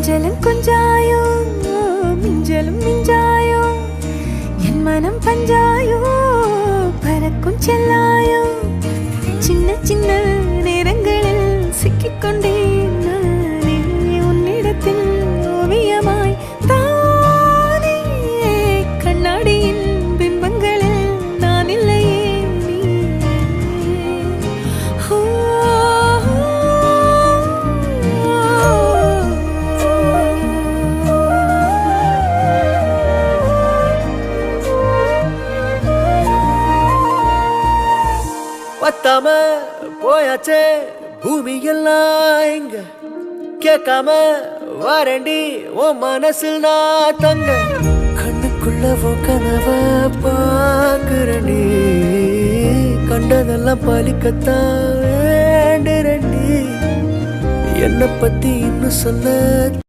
கொஞ்சலும் கொஞ்சாயோ மிஞ்சலும் மிஞ்சாயோ என் மனம் பஞ்சாயோ பறக்கும் செல்லாயோ சின்ன சின்ன நேரங்களில் சிக்கிக்கொண்டேன் நானே உன்னிடத்தில் ஓவியமாய் தானே கண்ணாடியின் பிம்பங்களில் நான் இல்லையே நீ பத்தாம போயாச்சே பூமி எல்லாம் இங்க கேட்காம வாரண்டி உன் மனசில் நான் தங்க கண்ணுக்குள்ள கனவ பாக்குறண்டி கண்டதெல்லாம் பலிக்கத்தான் வேண்டுறண்டி என்னை பத்தி இன்னும் சொல்ல